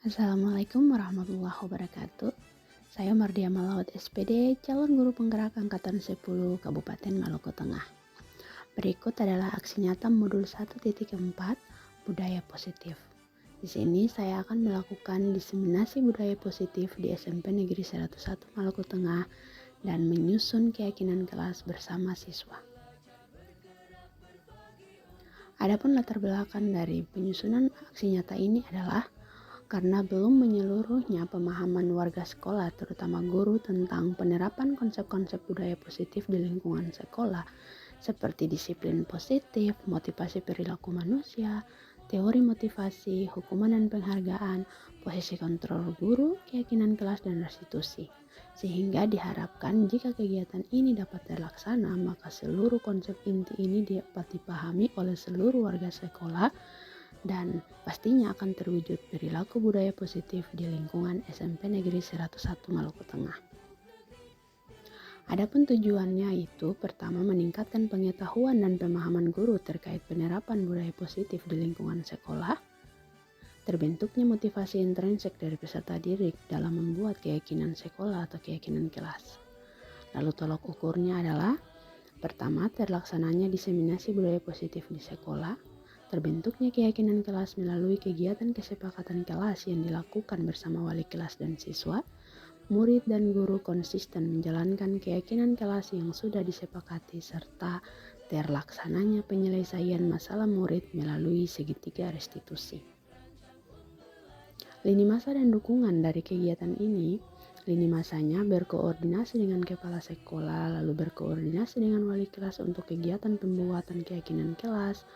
Assalamualaikum warahmatullahi wabarakatuh. Saya Mardia Malawat SPD, calon guru penggerak Angkatan 10 Kabupaten Maluku Tengah. Berikut adalah aksi nyata modul 1.4 Budaya Positif. Di sini saya akan melakukan diseminasi budaya positif di SMP Negeri 101 Maluku Tengah dan menyusun keyakinan kelas bersama siswa. Adapun latar belakang dari penyusunan aksi nyata ini adalah karena belum menyeluruhnya pemahaman warga sekolah, terutama guru, tentang penerapan konsep-konsep budaya positif di lingkungan sekolah, seperti disiplin positif, motivasi perilaku manusia, teori motivasi, hukuman dan penghargaan, posisi kontrol guru, keyakinan kelas, dan restitusi. Sehingga diharapkan jika kegiatan ini dapat terlaksana, maka seluruh konsep inti ini dapat dipahami oleh seluruh warga sekolah dan pastinya akan terwujud perilaku budaya positif di lingkungan SMP Negeri 101 Maluku Tengah. Adapun tujuannya itu pertama meningkatkan pengetahuan dan pemahaman guru terkait penerapan budaya positif di lingkungan sekolah, terbentuknya motivasi intrinsik dari peserta didik dalam membuat keyakinan sekolah atau keyakinan kelas. Lalu tolok ukurnya adalah pertama terlaksananya diseminasi budaya positif di sekolah, terbentuknya keyakinan kelas melalui kegiatan kesepakatan kelas yang dilakukan bersama wali kelas dan siswa, murid dan guru konsisten menjalankan keyakinan kelas yang sudah disepakati serta terlaksananya penyelesaian masalah murid melalui segitiga restitusi. Lini masa dan dukungan dari kegiatan ini, lini masanya berkoordinasi dengan kepala sekolah, lalu berkoordinasi dengan wali kelas untuk kegiatan pembuatan keyakinan kelas,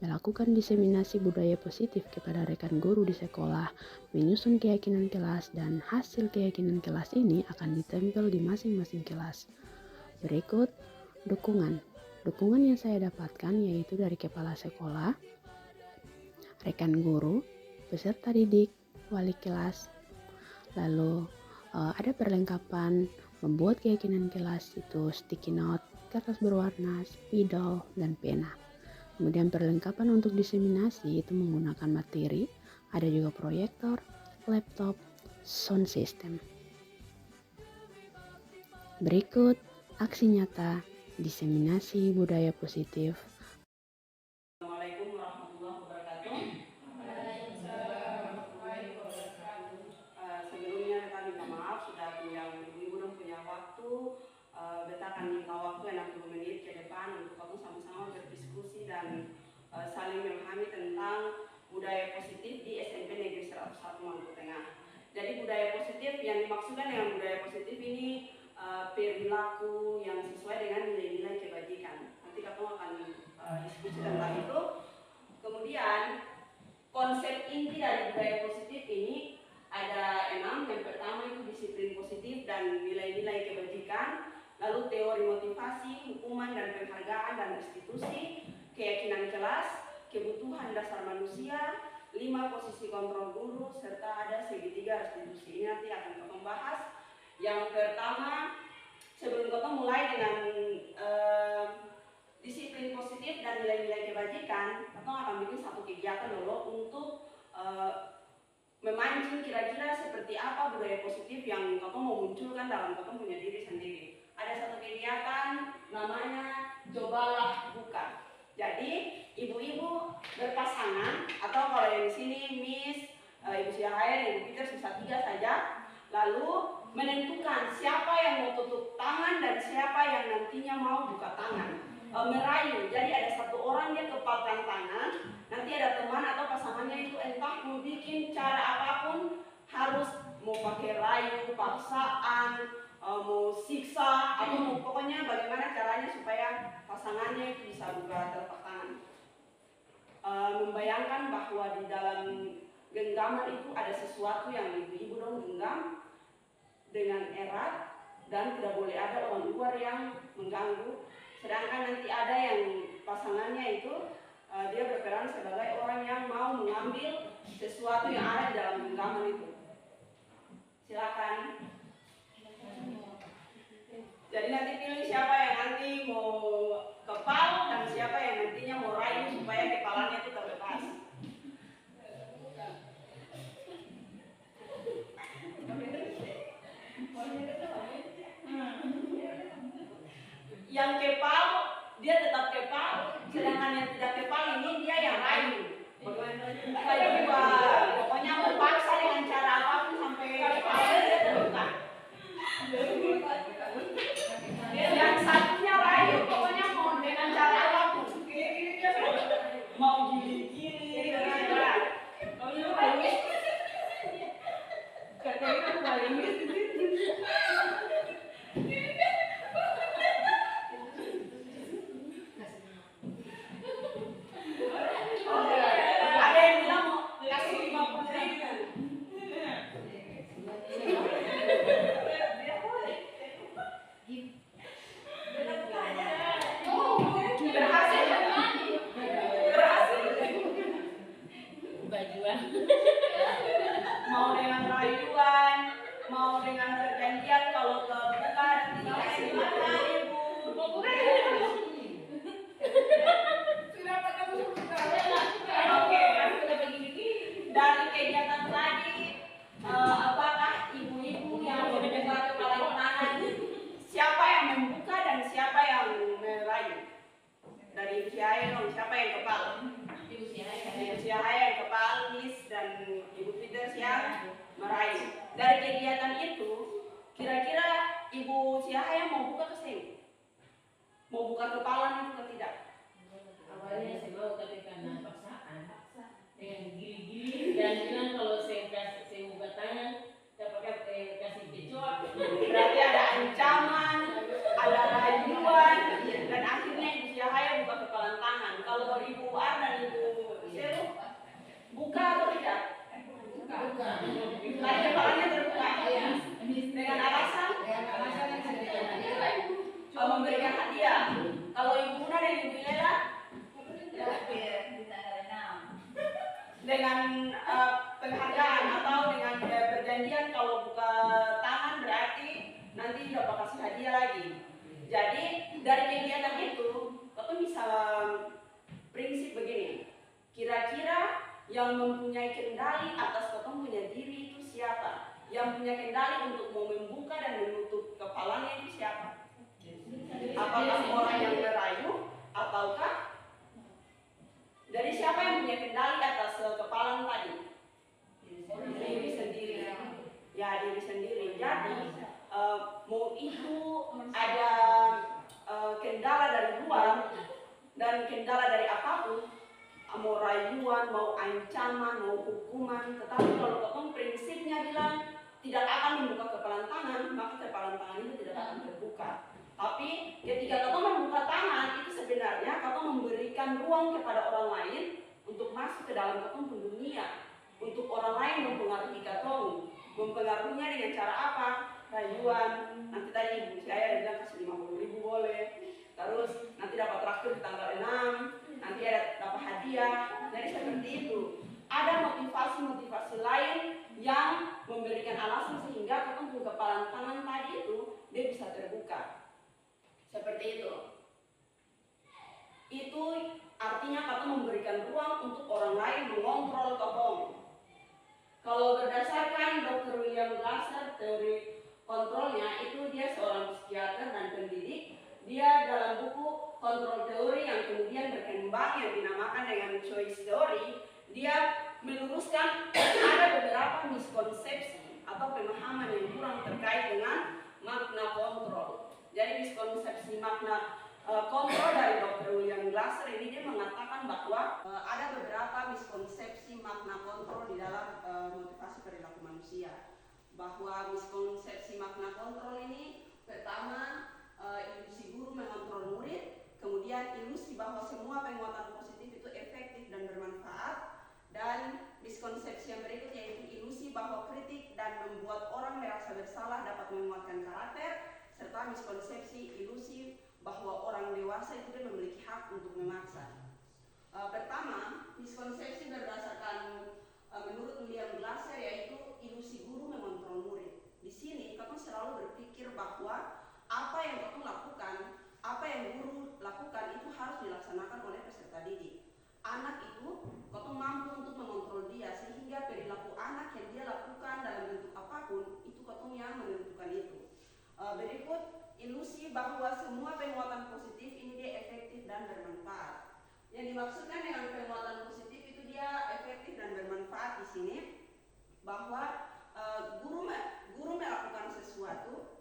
melakukan diseminasi budaya positif kepada rekan guru di sekolah, menyusun keyakinan kelas, dan hasil keyakinan kelas ini akan ditempel di masing-masing kelas. Berikut dukungan. Dukungan yang saya dapatkan yaitu dari kepala sekolah, rekan guru, peserta didik, wali kelas, lalu ada perlengkapan membuat keyakinan kelas itu sticky note, kertas berwarna, spidol, dan pena. Kemudian perlengkapan untuk diseminasi itu menggunakan materi, ada juga proyektor, laptop, sound system. Berikut aksi nyata diseminasi budaya positif. Assalamualaikum warahmatullahi wabarakatuh. Sebelumnya beta minta maaf sudah yang ibu-ibu dan punya waktu. Beta akan minta waktu 60 menit ke depan untuk kamu sama-sama berdiskusi dan saling memahami tentang budaya positif di SMP Negeri 101 Maluku Tengah. Jadi budaya positif yang dimaksudkan dengan budaya positif ini perilaku yang sesuai dengan nilai-nilai kebajikan. Nanti kamu akan diskusi tentang itu. Kemudian konsep inti dari budaya positif ini ada 6. Yang pertama itu disiplin positif dan nilai-nilai kebajikan, lalu teori motivasi, hukuman dan penghargaan dan restitusi, keyakinan kelas, kebutuhan dasar manusia, 5 posisi kontrol guru, serta ada segitiga restitusi. Ini nanti akan kita bahas. Yang pertama, sebelum kita mulai dengan disiplin positif dan nilai-nilai kebajikan, kita akan bikin satu kegiatan dulu untuk memancing kira-kira seperti apa budaya positif yang kita mau munculkan dalam kita punya diri sendiri. Ada satu kegiatan namanya cobalah buka. Jadi ibu-ibu berpasangan atau kalau yang di sini Miss, Ibu Syahir, Ibu Peter sisa 3 saja, lalu menentukan siapa yang mau tutup tangan dan siapa yang nantinya mau buka tangan. Merayu, jadi ada satu orang dia kepalkan tangan, nanti ada teman atau pasangannya itu entah mau bikin cara apapun, harus mau pakai rayu, paksaan, mau siksa, atau mau pokoknya bagaimana caranya supaya pasangannya itu bisa buka telapak tangan. Membayangkan bahwa di dalam genggaman itu ada sesuatu yang ibu-ibu dong genggam dengan erat dan tidak boleh ada orang luar yang mengganggu. Sedangkan nanti ada yang pasangannya itu dia berperan sebagai orang yang mau mengambil sesuatu yang ada di dalam genggaman itu. Silakan. Jadi nanti pilih siapa yang nanti mau kepal dan siapa yang nantinya mau rayu supaya kepalanya itu terlepas. mau dengan rayuan, mau dengan perjanjian kalau kebuka tinggalnya di mana ibu? Oke, dari kegiatan tadi, apakah ibu-ibu yang membuka kepala tangan, siapa yang membuka dan siapa yang merayu? Dari Ibu Syahaya dong, siapa yang kepala? Ibu Syahaya yang kepala, Miss, dan Ibu Peters yang merayu. Dari kegiatan itu, kira-kira Ibu Syahaya mau buka ke sini? Mau buka kepala itu atau tidak? Awalnya saya mau, tapi karena paksaan dengan gili-gili dan bilang kalau saya buka tangan dapat kasih kecoak. Berarti ada ancaman, ada rayuan, dan akhirnya Ibu Syahaya buka kepala tangan. Kalau Ibu Ar dan Ibu Selu buka atau tidak? Buka. Tadi kepalanya terbuka. Dengan alasan memberikan hadiah. Kalau Ibu Una dan Ibu Lela dengan penghargaan atau dengan perjanjian kalau buka tangan berarti nanti dapat kasih hadiah lagi. Jadi dari kegiatan itu kita bisa prinsip begini. Kira-kira yang mempunyai kendali atas ketemu punya diri itu siapa? Yang punya kendali untuk mau membuka dan menutup kepalanya itu siapa? Apakah orang yang merayu ataukah dari siapa yang punya kendali atas kepala tadi? Diri sendiri. Ya, diri sendiri. Jadi mau itu ada kendala dari luar dan kendala dari apapun, mau rayuan, mau ancaman, mau hukuman, tetapi kalau ketemu prinsipnya bilang tidak akan membuka kepala tangan, maka kepala tangan itu tidak akan terbuka. Tapi ketika kita membuka tangan itu sebenarnya kita memberikan ruang kepada orang lain untuk masuk ke dalam ketemu dunia, untuk orang lain mempengaruhi ketemu. Mempengaruhinya dengan cara apa? Rayuan. Nanti tadi Ibu saya bilang kasih 50.000 boleh. Terus nanti dapat traktir di tanggal 6, nanti ada dapat hadiah. Jadi seperti itu. Ada motivasi-motivasi lain yang memberikan alasan sehingga ketemu kepala tangan tadi itu dia bisa terbuka. Seperti itu. Itu artinya kita memberikan ruang untuk orang lain mengontrol ketemu. Kalau berdasarkan Dr. William Glasser, teori kontrolnya itu dia seorang psikiater dan pendidik. Dia dalam buku kontrol teori yang kemudian berkembang yang dinamakan dengan choice theory, dia meluruskan ada beberapa miskonsepsi atau pemahaman yang kurang terkait dengan makna kontrol. Jadi miskonsepsi makna kontrol dari Dr. William Glasser ini dia mengatakan bahwa ada beberapa miskonsepsi makna kontrol di dalam motivasi perilaku manusia. Bahwa miskonsepsi makna kontrol ini pertama ilusi guru mengontrol murid, kemudian ilusi bahwa semua penguatan positif itu efektif dan bermanfaat, dan miskonsepsi yang berikutnya yaitu ilusi bahwa kritik dan membuat orang merasa bersalah dapat menguatkan karakter, serta miskonsepsi ilusi bahwa orang dewasa itu dia memiliki hak untuk memaksa. Pertama, miskonsepsi berdasarkan menurut William Glasser yaitu ilusi guru mengontrol murid. Di sini kita selalu berpikir bahwa apa yang kita lakukan, apa yang guru lakukan itu harus dilaksanakan oleh peserta didik. Anak itu kita mampu untuk mengontrol dia sehingga perilaku anak yang dia lakukan dalam bentuk apapun itu kita yang menentukan itu. Berikut ilusi bahwa semua penguatan positif ini dia efektif dan bermanfaat. Yang dimaksudkan dengan penguatan positif itu dia efektif dan bermanfaat di sini bahwa guru melakukan sesuatu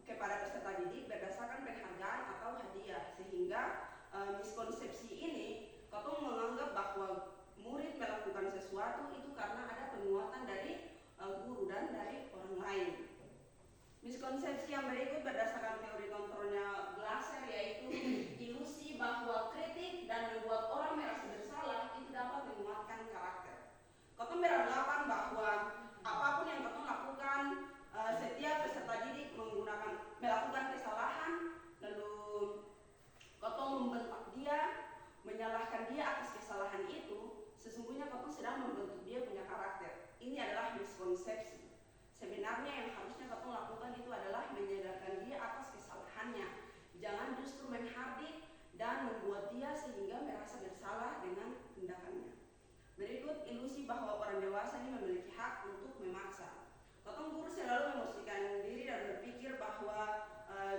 kepada peserta didik berdasarkan penghargaan atau hadiah, sehingga miskonsepsi ini kita menganggap bahwa murid melakukan sesuatu itu karena ada penguatan dari guru dan dari orang lain. Miskonsepsi yang berikut berdasarkan teori kontrolnya Glasser yaitu ilusi bahwa kritik dan membuat orang merasa bersalah itu dapat menguatkan karakter. Kita beranggapan membuat dia sehingga merasa bersalah dengan tindakannya. Berikut ilusi bahwa orang dewasa ini memiliki hak untuk memaksa. Katong guru selalu memosisikan diri dan berpikir bahwa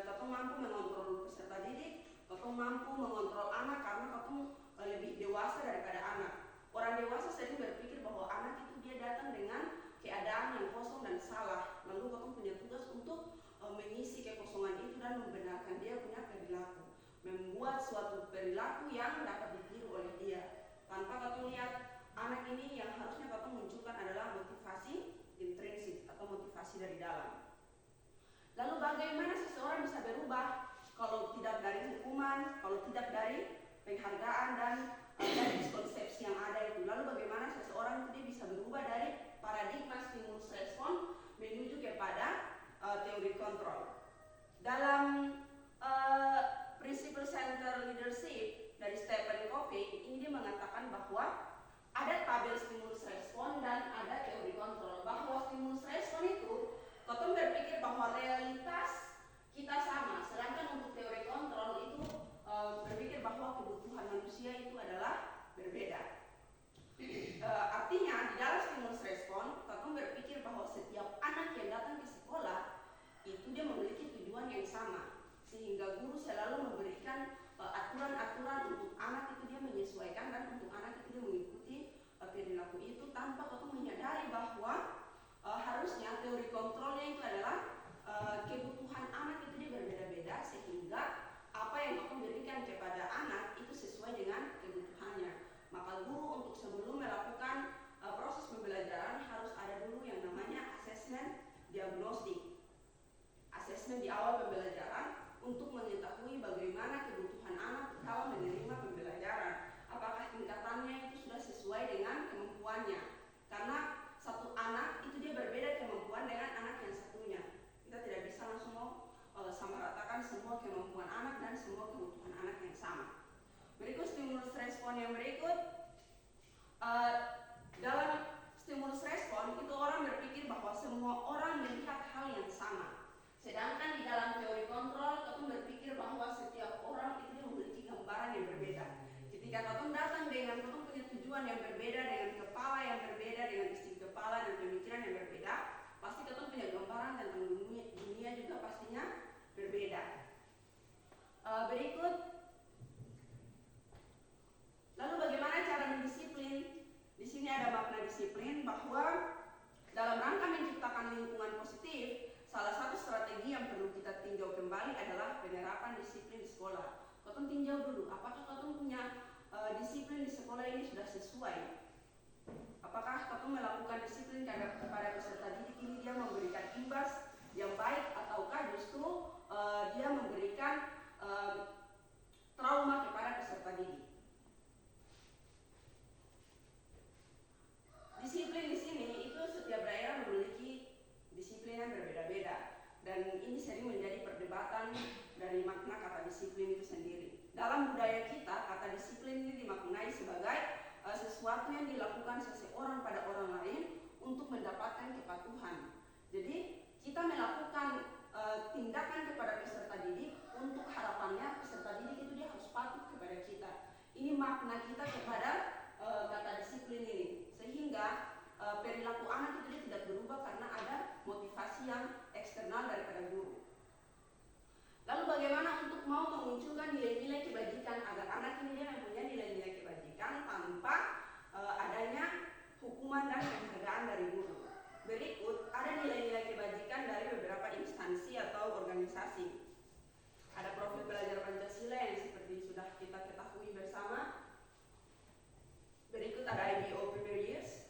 katong mampu mengontrol peserta didik, katong mampu mengontrol anak karena katong lebih dewasa daripada anak. Orang dewasa sering berpikir bahwa anak itu dia datang dengan keadaan yang kosong dan salah, lalu katong punya tugas untuk mengisi kekosongan itu dan membenarkan dia punya perilaku, membuat suatu perilaku yang dapat ditiru oleh dia. Tanpa katong lihat anak ini yang harusnya katong munculkan adalah motivasi intrinsik atau motivasi dari dalam. Lalu bagaimana seseorang bisa berubah kalau tidak dari hukuman, kalau tidak dari penghargaan dan dari miskonsepsi yang ada itu. Lalu bagaimana seseorang itu dia bisa berubah dari paradigma stimulus respon menuju kepada teori kontrol. Dalam Principle Center Leadership dari Stephen Covey, ini dia mengatakan bahwa ada tabel stimulus respon dan ada teori kontrol. Bahwa stimulus respon itu, katong berpikir bahwa realitas kita sama, sedangkan untuk teori kontrol itu berpikir bahwa kebutuhan manusia itu adalah berbeda. Artinya di dalam stimulus respon, katong berpikir bahwa setiap anak yang datang ke sekolah itu dia memiliki tujuan yang sama, sehingga guru selalu memberikan aturan-aturan untuk anak itu dia menyesuaikan dan untuk anak itu dia mengikuti perilaku itu tanpa katong menyadari bahwa harusnya teori kontrolnya itu adalah kebutuhan anak itu dia berbeda-beda, sehingga apa yang katong berikan kepada anak itu sesuai dengan kebutuhannya. Maka guru untuk sebelum melakukan proses pembelajaran harus ada dulu yang namanya asesmen diagnostik, asesmen di awal pembelajaran untuk mengetahui bagaimana kebutuhan anak dalam menerima pembelajaran. Apakah tingkatannya itu sudah sesuai dengan kemampuannya? Karena satu anak itu dia berbeda kemampuan dengan anak yang satunya. Kita tidak bisa langsung samaratakan semua kemampuan anak dan semua kebutuhan anak yang sama. Berikut stimulus respon yang berikut. Dalam stimulus respon itu orang berpikir bahwa semua orang melihat hal yang sama. Sedangkan di dalam teori kontrol, katong berpikir bahwa setiap orang itu memiliki gambaran yang berbeda. Ketika katong datang dengan katong punya tujuan yang berbeda, dengan kepala yang berbeda, dengan isi kepala dan pemikiran yang berbeda, pasti katong punya gambaran tentang dunia juga pastinya berbeda. Berikut, lalu bagaimana cara mendisiplin? Di sini ada makna disiplin bahwa dalam rangka menciptakan lingkungan positif, salah satu strategi yang perlu kita tinjau kembali adalah penerapan disiplin di sekolah. Katong tinjau dulu, apakah katong punya disiplin di sekolah ini sudah sesuai? Apakah katong melakukan disiplin kepada peserta didik ini dia memberikan imbas yang baik, ataukah justru dia memberikan trauma kepada peserta didik? Disiplin di sini itu setiap daerah memiliki disiplin yang berbeda-beda, dan ini sering menjadi perdebatan dari makna kata disiplin itu sendiri. Dalam budaya kita, kata disiplin ini dimaknai sebagai sesuatu yang dilakukan seseorang pada orang lain untuk mendapatkan kepatuhan. Jadi kita melakukan tindakan kepada peserta didik untuk harapannya peserta didik itu dia harus patuh kepada kita. Ini makna kita kepada kata disiplin ini, sehingga perilaku anak itu dia tidak berubah karena ada motivasi yang eksternal daripada guru. Lalu bagaimana untuk mau memunculkan nilai-nilai kebajikan agar anak ini dia mempunyai nilai-nilai kebajikan tanpa adanya hukuman dan penghargaan dari guru? Berikut ada nilai-nilai kebajikan dari beberapa instansi atau organisasi. Ada profil pelajar Pancasila yang seperti sudah kita ketahui bersama. Berikut ada IBO Premier Years.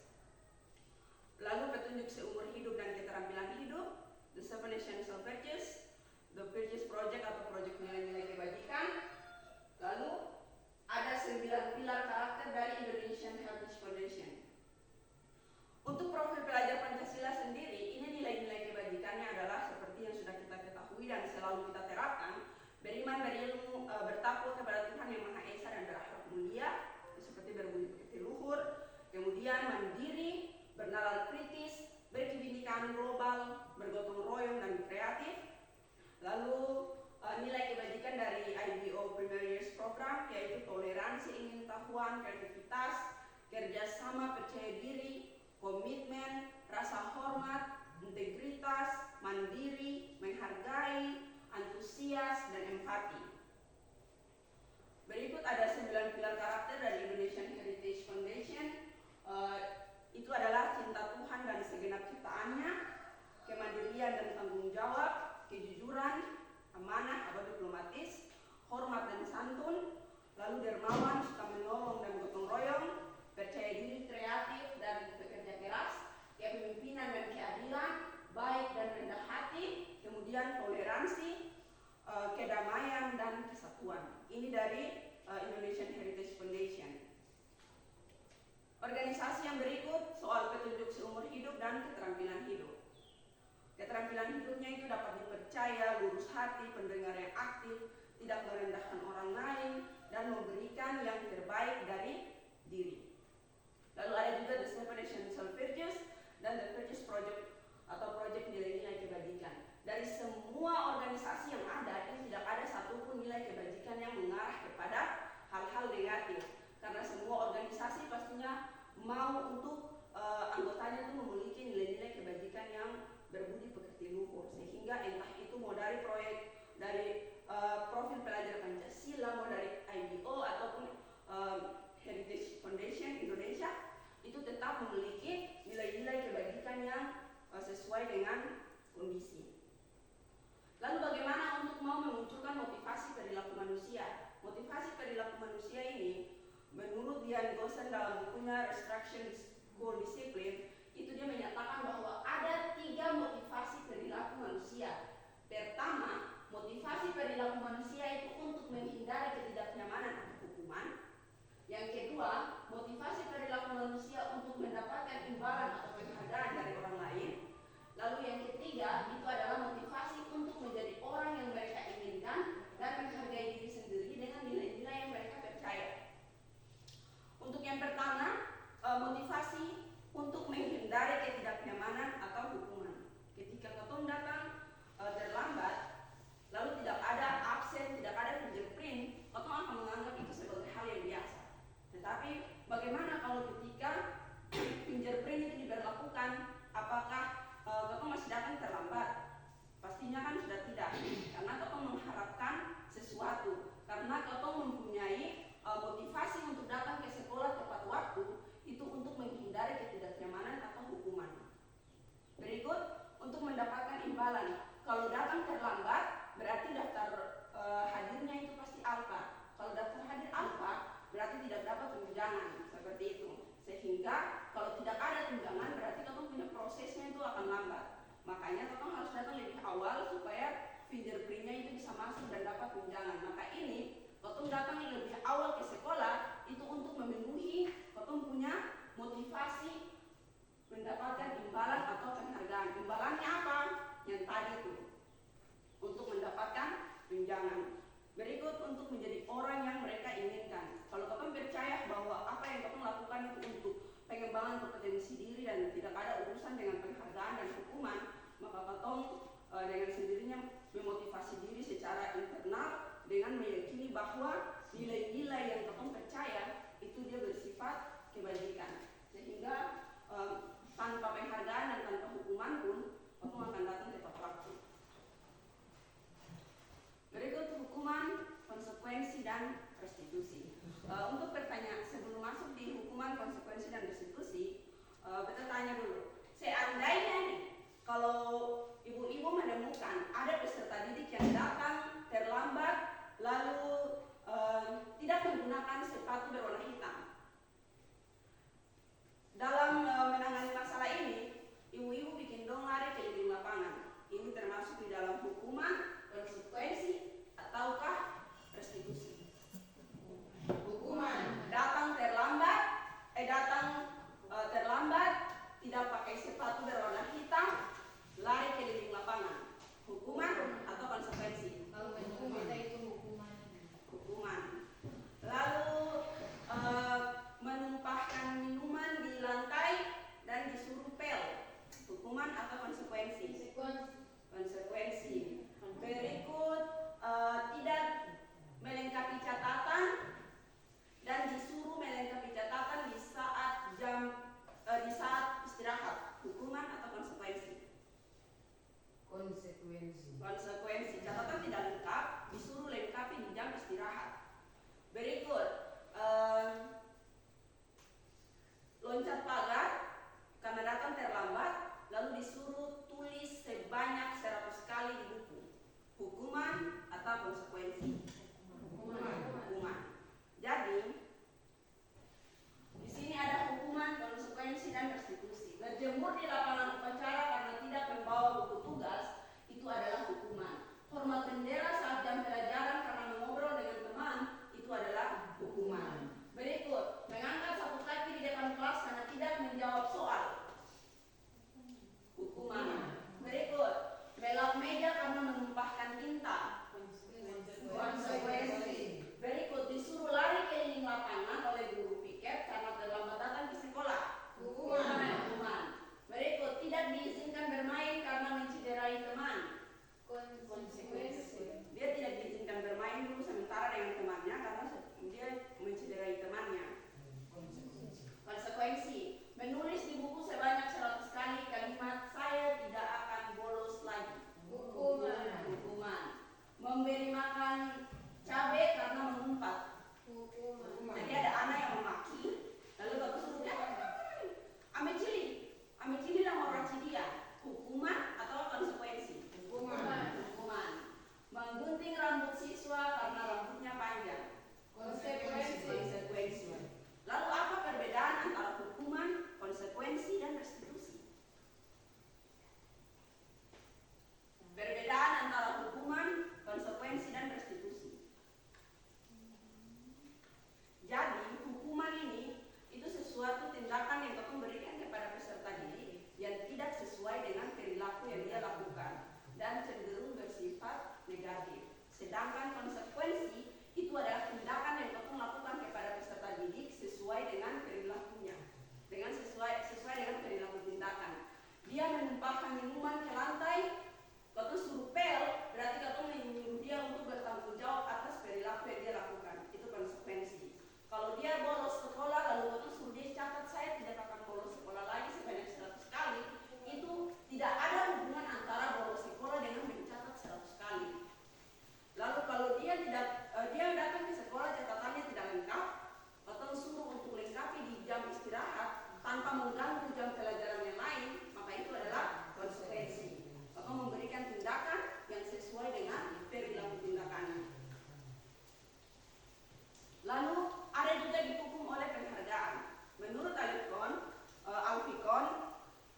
Lalu petunjuk seumur hidup dan keterampilan hidup, The Seven Essential Virtues, The Virtues Project atau proyek nilai-nilai kebajikan. Lalu ada 9 pilar karakter dari Indonesian Heritage Foundation. Untuk profil pelajar Pancasila sendiri, ini nilai-nilai kebajikannya adalah seperti yang sudah kita ketahui dan selalu kita terapkan: beriman, berilmu, bertakwa kepada Tuhan Yang Maha Esa dan berakhlak mulia, seperti berbudi pekerti luhur, kemudian mandiri, bernalar kritis, berkebinekaan global, bergotong royong dan kreatif. Lalu nilai kebajikan dari IBO Primary Years Program, yaitu toleransi, ingin tahuan, kreativitas, kerjasama, percaya diri, komitmen, rasa hormat, integritas, mandiri, menghargai, antusias, dan empati. Berikut ada 9 pilar karakter dari Indonesian Heritage Foundation. Itu adalah cinta Tuhan dan segenap ciptaannya, kemandirian dan tanggung jawab, kejujuran, amanah atau diplomatis, hormat dan santun, lalu dermawan, suka menolong dan gotong royong, percaya diri, kreatif dan bekerja keras, kepemimpinan dan keadilan, baik dan rendah hati, kemudian toleransi, kedamaian dan kesatuan. Ini dari Indonesian Heritage Foundation. Organisasi yang berikut soal petunjuk seumur hidup dan keterampilan hidup. Keterampilan hidupnya itu dapat dipercaya, lurus hati, pendengar yang aktif, tidak merendahkan orang lain, dan memberikan yang terbaik dari diri. Lalu ada juga The Seven Essential Virtues dan The Virtues Project atau proyek nilai-nilai kebajikan. Dari semua organisasi yang ada, itu tidak ada satupun nilai kebajikan yang mengarah kepada hal-hal negatif. Karena semua organisasi pastinya mau untuk anggotanya itu memiliki nilai-nilai kebajikan yang berbudi pekerti luhur, sehingga entah itu mau dari proyek dari profil pelajar Pancasila, mau dari IBO ataupun Heritage Foundation Indonesia, itu tetap memiliki nilai-nilai kebajikan yang sesuai dengan kondisi. Lalu bagaimana untuk mau memunculkan motivasi perilaku manusia? Motivasi perilaku manusia ini menurut Dian Gosen dalam bukunya Restriction Goal Discipline, itu dia menyatakan bahwa ada 3 motivasi perilaku manusia. Pertama, motivasi perilaku manusia itu untuk menghindari ketidaknyamanan atau hukuman. Yang kedua, motivasi perilaku manusia untuk mendapatkan imbalan atau penghargaan dari orang lain. Lalu yang ketiga, itu adalah motivasi untuk menjadi orang yang mereka inginkan dan menghargai diri sendiri dengan nilai-nilai yang mereka percaya. Untuk yang pertama, motivasi untuk menghindari ketidaknyamanan atau hukuman. Ketika ketong datang terlambat, lalu tidak ada absen, tidak ada fingerprint, ketong akan menganggap itu sebagai hal yang biasa. Tetapi bagaimana kalau ketika fingerprint itu diberlakukan, apakah ketong masih datang terlambat? Pastinya kan sudah tidak, karena ketong mengharapkan sesuatu, karena ketong mempunyai motivasi untuk datang ke sekolah tepat waktu, itu untuk menghindari ketidaknyamanan atau hukuman. Berikut, untuk mendapatkan imbalan. Kalau datang terlambat, berarti daftar hadirnya itu pasti alfa. Kalau daftar hadir alfa, berarti tidak dapat tunjangan, seperti itu. Sehingga kalau tidak ada tunjangan, berarti kamu punya prosesnya itu akan lambat. Makanya kamu harus datang lebih awal supaya fingerprintnya itu bisa masuk dan dapat tunjangan. Maka ini, kamu datang lebih awal ke sekolah itu untuk memenuhi kamu punya motivasi mendapatkan imbalan atau penghargaan. Imbalannya apa? Yang tadi itu, untuk mendapatkan tunjangan. Berikut, untuk menjadi orang yang mereka inginkan. Kalau kamu percaya bahwa apa yang kamu lakukan itu untuk pengembangan kompetensi diri dan tidak ada urusan dengan penghargaan dan hukuman, maka kamu dengan sendirinya memotivasi diri secara internal dengan meyakini bahwa nilai-nilai yang kamu percaya itu dia bersifat kebajikan, sehingga tanpa penghargaan dan tanpa hukuman pun kamu akan datang tepat waktu. Berikut hukuman, konsekuensi dan restitusi. Untuk pertanyaan sebelum masuk di hukuman, konsekuensi dan restitusi, kita tanya dulu. Seandainya nih, kalau ibu-ibu menemukan ada peserta didik yang datang terlambat, lalu tidak menggunakan sepatu berwarna hitam. Dalam menangani masalah ini, ibu-ibu bikin dong lari keliling lapangan. Ini termasuk di dalam hukuman, konsekuensi, ataukah restitusi? Hukuman. Datang terlambat, tidak pakai sepatu berwarna hitam, lari keliling lapangan. Hukuman atau konsekuensi? Kalau hukum kita itu hukuman. Hukuman. Lalu menumpahkan minuman di lantai dan disuruh pel. Hukuman atau konsekuensi? Konsekuensi. Berikut Konsekuensi catatan tidak lengkap disuruh lengkapi di jam istirahat. Berikut loncat pagar karena datang terlambat, lalu disuruh tulis sebanyak 100 kali di buku. Hukuman atau konsekuensi? Hukuman. Jadi di sini ada hukuman, konsekuensi, dan restitusi. Berjemur di lapangan upacara karena tidak membawa buku tugas itu adalah hukuman. Hormat bendera saat jam pelajaran karena mengobrol dengan teman itu adalah hukuman. Berikut, mengangkat satu kaki di depan kelas karena tidak menjawab soal. Hukuman. Berikut, melap meja karena menumpahkan tinta. Konsekuensi. Berikut, disuruh lari keliling lapangan oleh guru piket karena terlambat datang ke sekolah. Hukuman. Berikut, tidak diizinkan bermain karena mencederai teman. Konsekuensi. Dia tidak diizinkan bermain dulu sementara dengan temannya karena dia mencederai temannya. Konsekuensi. Menulis di buku sebanyak 100 kali kalimat saya tidak akan bolos lagi. Hukuman. Memberi makan cabai karena mengumpat. Jadi ada anak yang memaki, lalu bapak suruh dia ambil cili dan mau raci dia. Hukuman atau konsekuensi? Hukuman. Menggunting rambut siswa karena rambutnya panjang. Konsekuensi. Lalu apa perbedaan antara hukuman, konsekuensi, dan restitusi? Perbedaan antara hukuman, konsekuensi, dan restitusi. Jadi hukuman ini itu sesuatu tindakan yang kita berikan kepada peserta didik yang tidak sesuai dengan perilaku yang dia lakukan dan cenderung bersifat negatif. Sedangkan konsekuensi itu adalah tindakan yang kita lakukan kepada peserta didik sesuai dengan perilakunya, dengan sesuai dengan perilaku tindakan. Dia menumpahkan minuman ke lantai, kau suruh pel, berarti kau menyuruh dia untuk bertanggung jawab atas perilaku yang dia lakukan. Itu konsekuensi. Kalau dia bolos sekolah, lalu kau suruh dia catat saya tidak akan bolos sekolah lagi sebanyak 100 kali, itu tidak ada hubungan antara bolos sekolah dengan mencatat 100 kali. Lalu kalau dia datang ke sekolah catatannya tidak lengkap, atau suruh untuk lengkapi di jam istirahat tanpa mengganggu jam pelajaran yang lain, maka itu adalah konsekuensi. Atau memberikan tindakan yang sesuai dengan perilaku tindakannya. Lalu ada juga dihukum oleh penghargaan. Menurut Alfikon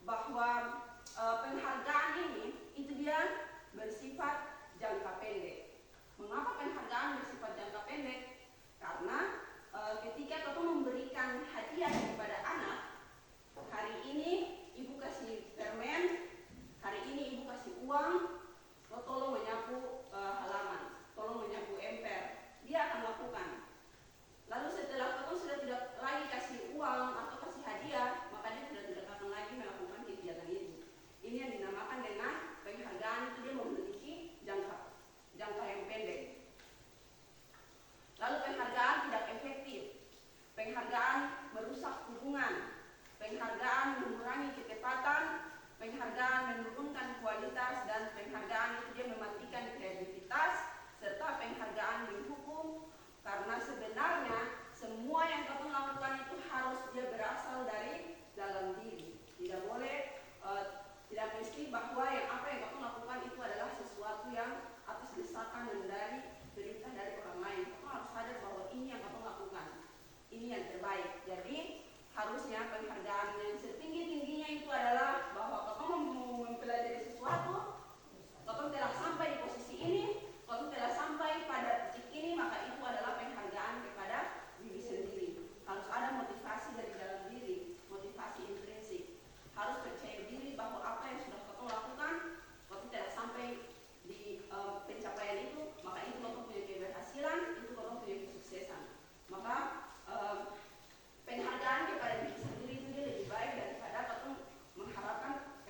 bahwa penghargaan ini itu dia bersifat jangka pendek. Mengapa penghargaan bersifat jangka pendek? Karena ketika kita memberikan hadiah kepada anak, hari ini ibu kasih permen, hari ini ibu kasih uang, lo tolong menyapu halaman, tolong menyapu emper, dia akan lakukan. Lalu setelah kau sudah tidak lagi kasih uang atau kasih hadiah, maka dia sudah tidak akan lagi melakukan kegiatan itu. Ini yang dinamakan dengan penghargaan, itu dia memiliki jangka yang pendek. Lalu penghargaan tidak efektif. Penghargaan merusak hubungan. Penghargaan mengurangi kecepatan. Penghargaan menurunkan kualitas, dan penghargaan itu dia mematikan kreativitas, serta penghargaan menghukum karena sebenarnya semua yang kamu lakukan itu harus dia berasal dari dalam diri. Tidak boleh, tidak mesti bahwa apa yang kamu lakukan itu adalah sesuatu yang atas desakan dan dari perintah dari orang lain. Kamu harus sadar bahwa ini yang kamu lakukan, ini yang terbaik. Jadi harusnya penghargaan yang setinggi-tingginya itu adalah bahwa kamu mempelajari sesuatu, kamu telah sampai di posisi ini, kamu telah sampai pada titik ini, maka itu adalah penghargaan kepada diri sendiri. Harus ada motivasi dari dalam diri, motivasi intrinsik. Harus percaya diri bahwa apa yang sudah kamu lakukan, kamu telah sampai di pencapaian itu, maka itu kamu punya keberhasilan, itu kamu punya kesuksesan. Maka penghargaan kepada diri sendiri itu lebih baik daripada kamu mengharapkan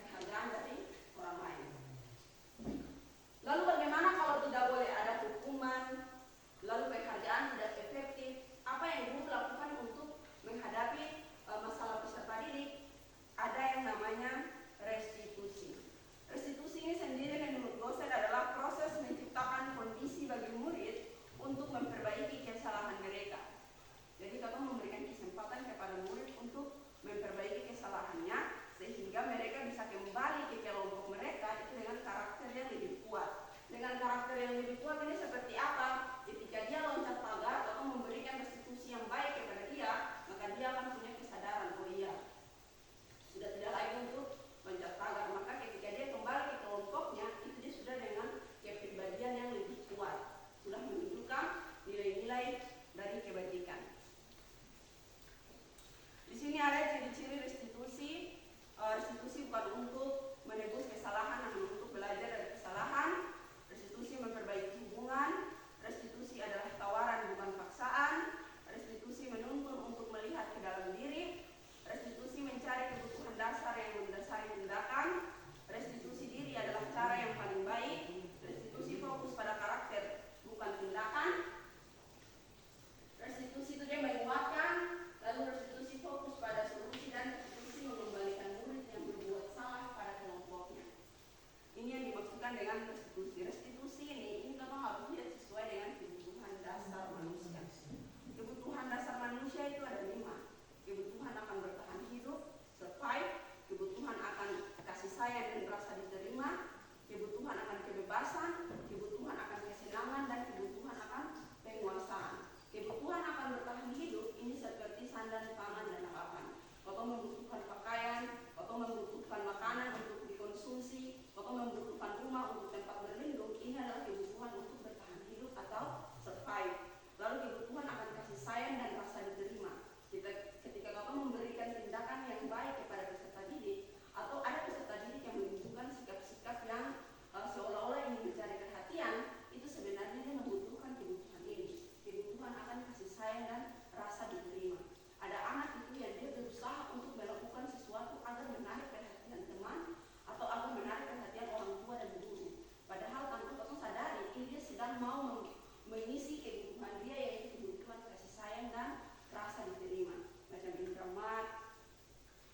kebebasan, kebutuhan akan kesenangan, dan kebutuhan akan penguasaan. Kebutuhan akan bertahan hidup ini seperti sandang, pangan, dan papan. Kau membutuhkan pakaian, kau membutuhkan makanan untuk dikonsumsi, kau membutuhkan rumah untuk tempat berlindung. Ini adalah kebutuhan untuk bertahan hidup atau survive. Lalu kebutuhan akan kasih sayang dan rasa diterima. Ketika kau memberikan tindakan yang baik kepada peserta didik, atau ada peserta didik yang menunjukkan sikap-sikap yang seolah-olah ingin mencari perhatian, itu sebenarnya dia membutuhkan kebutuhan ini. Kebutuhan akan kasih sayang dan rasa diterima. Ada anak itu yang dia berusaha untuk melakukan sesuatu agar menarik perhatian teman atau agar menarik perhatian orang tua dan guru. Padahal tanpa kita sadari, ini dia sedang mau mengisi kebutuhan dia, yaitu kebutuhan kasih sayang dan rasa diterima. Macam intramat,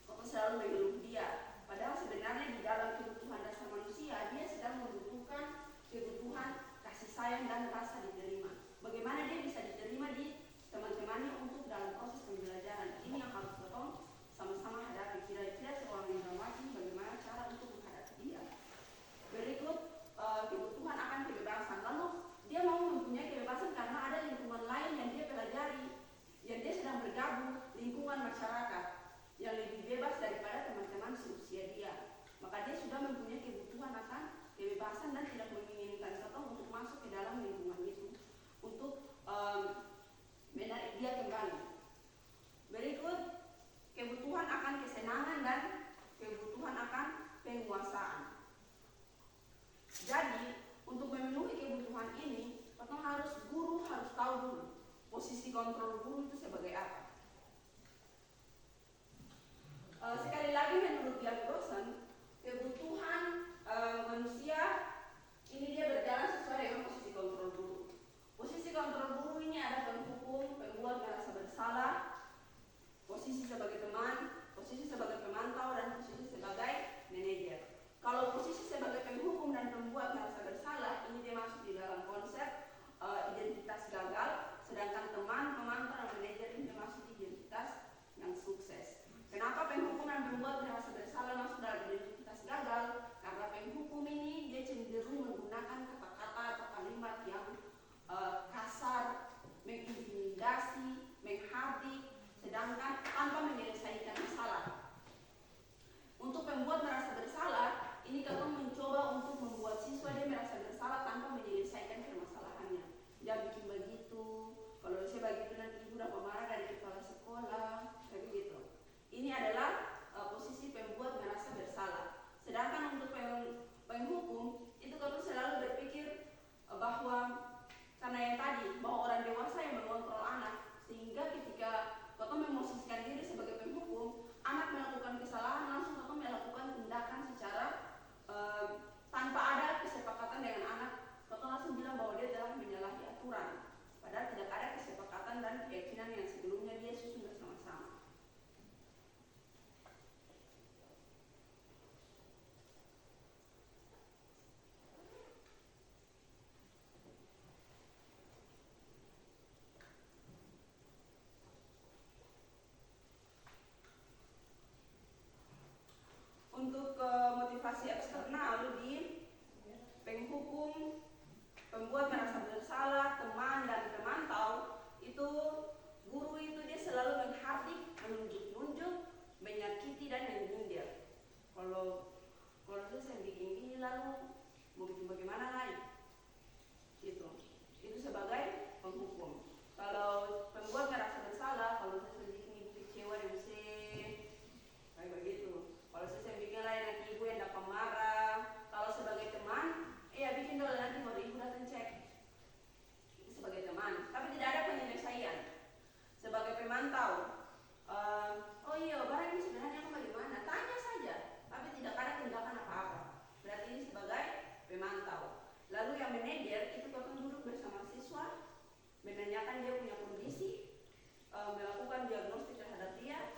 kau selalu mengeluh dia. Padahal sebenarnya di dalam kebutuhan dasar manusia, dia sedang membutuhkan kebutuhan kasih sayang dan rasa diterima. Bagaimana dia bisa diterima di teman-temannya untuk dalam proses pembelajaran? Ini yang harus kita sama-sama hadapi. Kira-kira seorang intramat ini bagaimana cara untuk menghadapi dia? Berikut kebutuhan akan kebebasan. Lalu dia mau mempunyai kebebasan karena ada lingkungan lain yang dia pelajari, yang dia sedang bergabung, lingkungan masyarakat yang lebih bebas daripada teman-teman seusia dia. Maka dia sudah mempunyai kebutuhan akan kebebasan dan tidak menginginkan kita untuk masuk ke dalam lingkungan itu, untuk menarik dia kembali. Berikut kebutuhan akan kesenangan dan kebutuhan akan penguasaan. Jadi untuk memenuhi kebutuhan ini, guru harus tahu dulu posisi kontrol guru itu sebagai apa. Sekali lagi menurut Jan Rosen, kebutuhan manusia ini dia berjalan sesuai dengan posisi kontrol guru. Posisi kontrol guru ini ada penghukum, pembuat merasa bersalah, posisi sebagai teman, posisi sebagai pemantau, dan posisi sebagai manajer. Kalau posisi sebagai penghukum dan pembuat merasa bersalah, ini dia masuk di dalam konsep identitas gagal, sedangkan teman, pemantau, dan manajer ini dia masuk di identitas yang sukses. Kenapa penghukum dan pembuat merasa bersalah masuk dalam identitas gagal? Karena penghukum ini dia cenderung menggunakan kata-kata atau kalimat yang kasar, mengintimidasi, menghardik, sedangkan tanpa menyelesaikan masalah. Untuk pembuat merasa bersalah, ini kita mencoba untuk membuat siswa dia merasa bersalah tanpa menyelesaikan permasalahannya. Dia bikin begitu, kalau saya begitu nanti ibu dapat marah dari kepala sekolah, kayak begitu. Ini adalah posisi pembuat merasa bersalah. Sedangkan untuk penghukum, itu kita selalu berpikir bahwa karena yang tadi, bahwa orang dewasa yang mengontrol anak, sehingga ketika kita memosisikan diri sebagai penghukum, anak melakukan kesalahan, langsung kita melakukan tindakan secara tanpa ada kesepakatan dengan anak. Kita langsung bilang bahwa dia telah menyalahi aturan, padahal tidak ada kesepakatan dan keyakinan yang sebelumnya dia susun bersama-sama. Untuk motivasi eksternal di penghukum, pembuat merasa bersalah, teman, dan pemantau, itu guru itu dia selalu menghardik, menunjuk-nunjuk, menyakiti, dan menyindir. Kalau saya bikin ini lalu mau bikin bagaimana lagi? Itu sebagai penghukum. Kalau pembuat merasa bersalah, kalau saya bikin ibu kecewa dan kayak begitu. Kalau saya bikin lain nanti ibu yang dapat marah. Kalau sebagai teman, ya bikin dulu nanti mau ibu datang cek. Itu sebagai teman, tapi tidak ada penyelesaian. Sebagai pemantau, oh iya, barang ini sebenarnya aku bagaimana? Tanya saja, tapi tidak ada tindakan apa-apa. Berarti ini sebagai pemantau. Lalu yang manajer itu akan duduk bersama siswa, menanyakan dia punya kondisi, melakukan diagnostik terhadap dia,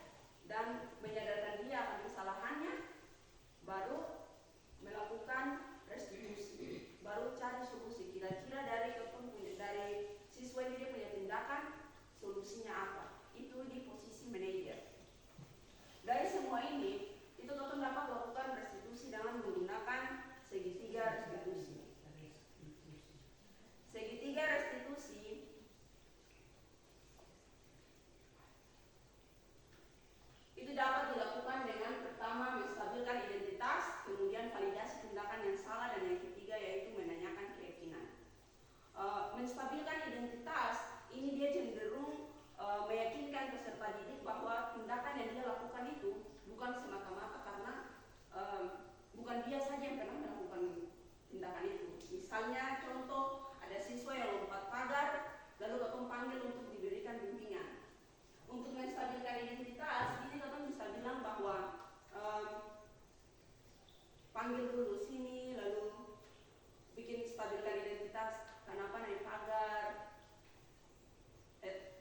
dan menyadarkan dia akan kesalahannya, baru melakukan restitusi, baru cari solusi. Kira-kira dari siswa ini dia punya tindakan, solusinya apa? Itu di posisi manajer. Dari semua ini, itu kita dapat melakukan restitusi dengan menggunakan segitiga restitusi. panggil dulu sini, lalu bikin stabilkan identitas, kenapa naik pagar,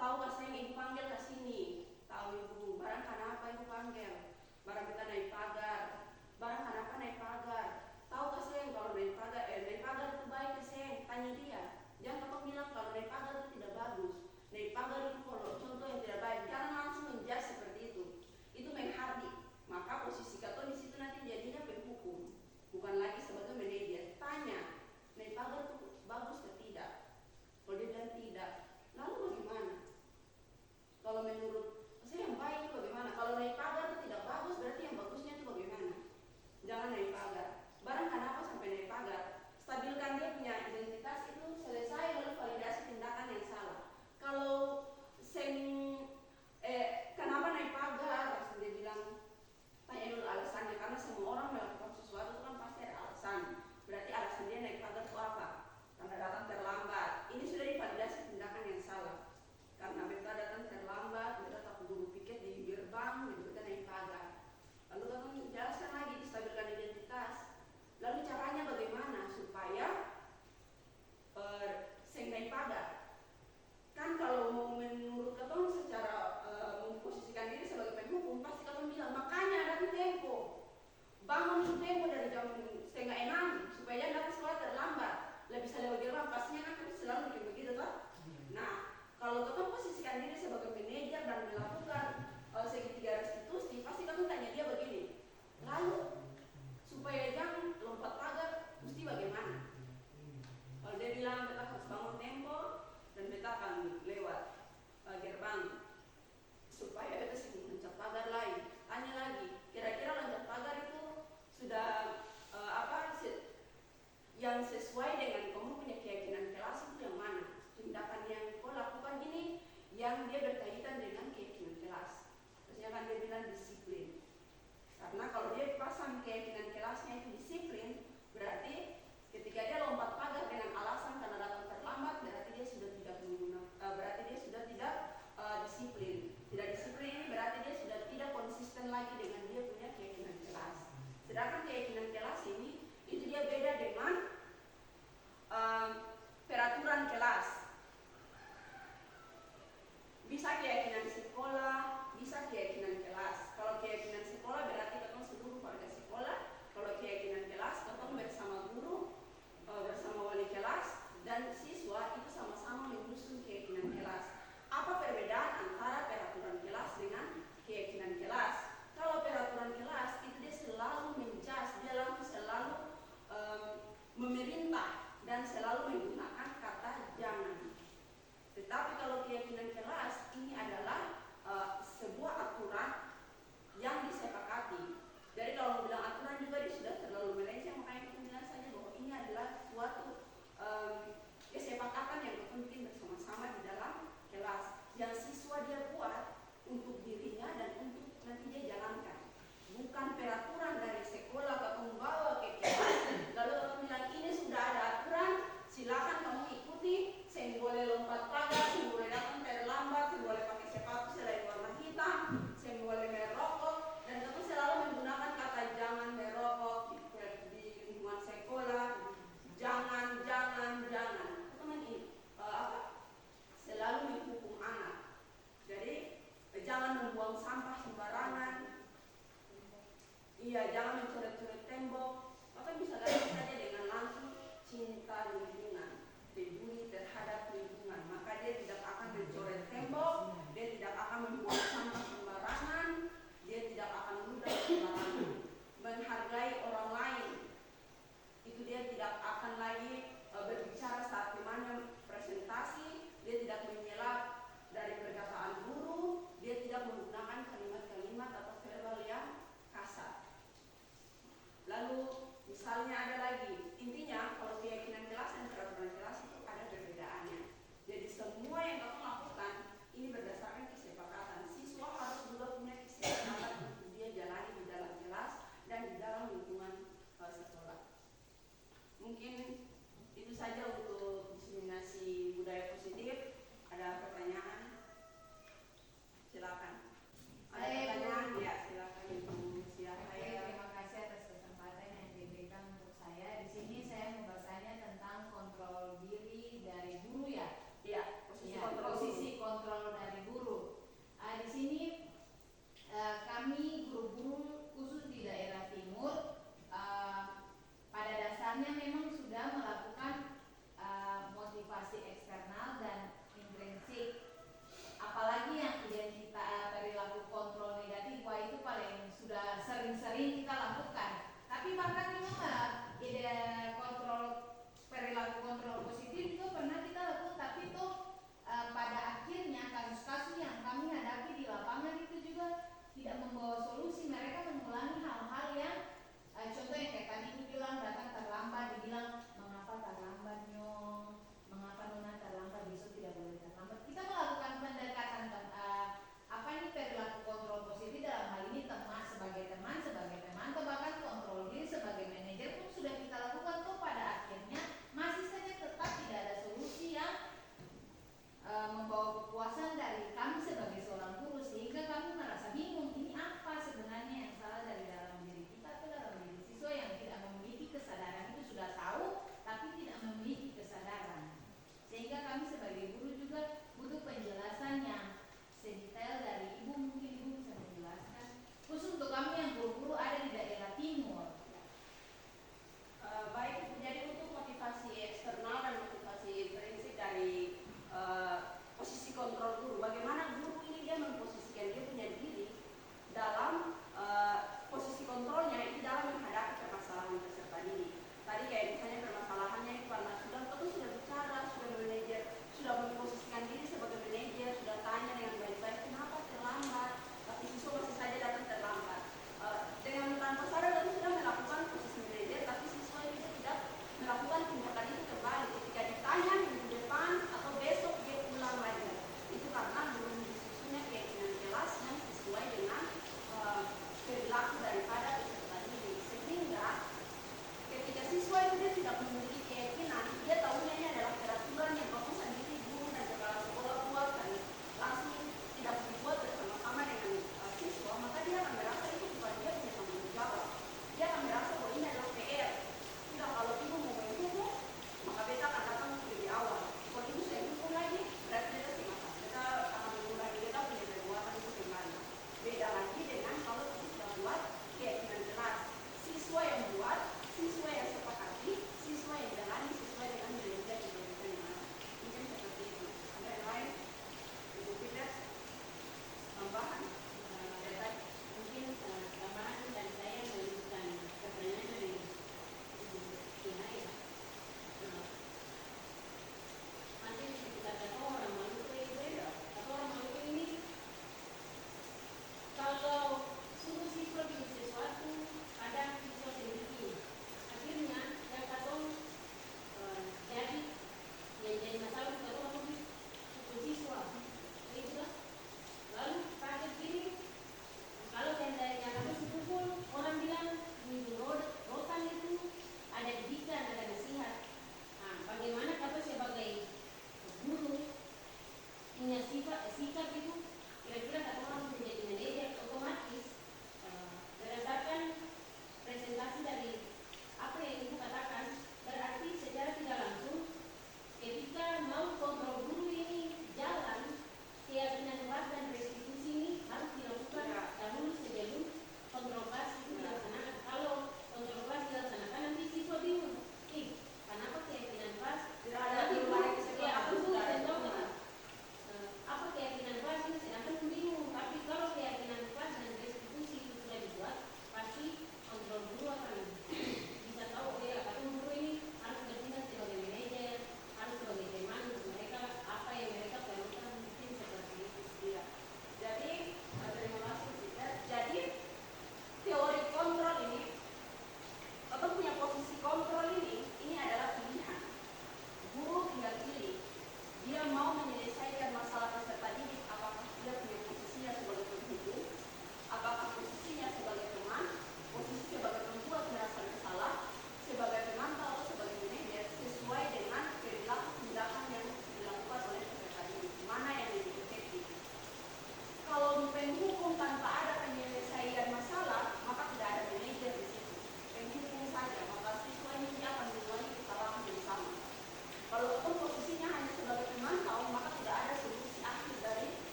tahu gak sayang ibu panggil ke sini, tahu ibu, barang kenapa ibu panggil, barang kita naik pagar, barang kenapa naik pagar, tahu gak sayang kalau naik pagar itu baik ya sayang, tanya dia, jangan kamu bilang kalau naik pagar itu tidak bagus, naik pagar itu kalau contoh yang tidak baik, jangan langsung menjudge seperti itu menghardik, maka posisi kato di situ nanti jadinya penghukum, bukan lagi sebagai manajer, tanya, naik pagar itu bagus atau tidak, kalau dia bilang tidak, lalu bagaimana? Kalau menurut saya yang baik itu bagaimana? Kalau naik pagar itu tidak bagus, berarti yang bagusnya itu bagaimana? Jangan naik pagar. Barang kenapa sampai naik pagar? Stabilkan dia punya identitas itu selesai, lalu validasi tindakan yang salah. Kalau kenapa naik pagar? Langsung dia bilang, tanya dulu alasannya, karena semua orang melakukan sesuatu itu kan pasti ada alasan. Berarti alasan dia naik pagar itu apa? Karena datang terlambat. Ini sudah divalidasi tindakan yang salah. Karena mereka datang terlambat, mereka tak dulu piket di gerbang, mereka naik pagar. Lalu kamu jelaskan lagi, distabilkan identitas. Lalu caranya bagaimana supaya naik pagar? Kan kalau mau menurut ketong secara memposisikan diri sebagai penghukum, pasti ketong bilang, makanya ada tempo. Bangun tempo dari jam 5:30 supaya jangan datang sekolah terlambat. Lebih bisa lewat gerbang, pastinya kan selalu bikin begitu toh. Nah, kalau ketong posisikan diri sebagai manajer dan melakukan segitiga restitusi, pasti ketong tanya dia begini, lalu supaya jangan lompat pagar, mesti bagaimana? Kalau dia bilang kita harus bangun tempo dan kita akan lewat gerbang supaya kita loncat pagar lain. Tanya lagi, kira-kira loncat pagar itu sudah yang sesuai dengan kamu punya keyakinan kelas itu yang mana? Tindakan yang kau lakukan ini yang dia berkaitan dengan keyakinan kelas. Terusnya kan dia bilang disiplin. Karena kalau dia pasang keyakinan kelasnya itu disiplin, berarti ketika dia lompat pagar dengan alasan karena datang terlambat, berarti dia sudah tidak disiplin. Tidak disiplin ini berarti dia sudah tidak konsisten lagi dengan dia punya keyakinan kelas. Sedangkan keyakinan kelas ini itu dia beda dengan peraturan kelas. Bisa keyakinan sekolah, bisa keyakinan kelas. Kalau keyakinan sekolah berarti ketemu seluruh warga sekolah. Kalau keyakinan kelas ketemu bersama guru, bersama wali kelas dan siswa itu sama-sama menyusun keyakinan kelas. Apa perbedaan antara peraturan kelas dengan keyakinan kelas? Kalau peraturan kelas itu dia selalu menjas, dia selalu memerintah dan selalu menggunakan kata jangan. Tetapi kalau keyakinan kelas ini adalah sebuah aturan yang disepakati. Jadi kalau bilang aturan juga dia sudah terlalu melenceng, makanya kita bilang saja bahwa ini adalah suatu kesepakatan yang penting bersama-sama di dalam kelas yang siswa dia buat untuk dirinya dan untuk nanti dia jalankan. Bukan peraturan dari sekolah kamu bawa ke kelas lalu kamu bilang ini sudah ada aturan, silakan kamu ikuti. Saya boleh lompat pagar, saya boleh datang terlambat, saya boleh pakai sepatu selain warna hitam, saya boleh merokok, dan kamu selalu menggunakan kata jangan merokok di lingkungan sekolah, jangan. Teman ini selalu menghukum anak. Jadi jangan membuang sampah sembarangan. Iya, jangan mencoret-coret tembok. Maka bisa ganti saja dengan langsung cinta lingkungan, peduli terhadap lingkungan. Maka dia tidak akan mencoret tembok, dia tidak akan membuang sampah sembarangan, dia tidak akan ludah sembarangan. Menghargai orang lain, itu dia tidak akan lagi berbicara saat temannya presentasi, dia tidak menyelak dari perkataan guru, dia tidak menggunakan kalimat-kalimat atau verbal yang kasar. Lalu misalnya ada lagi, intinya kalau keyakinan kelas dan peraturan kelas itu ada perbedaannya. Jadi semua yang kamu lakukan ini berdasarkan kesepakatan. Siswa harus juga punya kesepakatan untuk dia jalani di dalam kelas dan di dalam lingkungan sekolah. Mungkin itu saja untuk diseminasi budaya positif. Ada pertanyaan? Silakan. Ada pertanyaan? Ya, silakan Ibu Siahaya. Terima kasih atas kesempatan yang diberikan.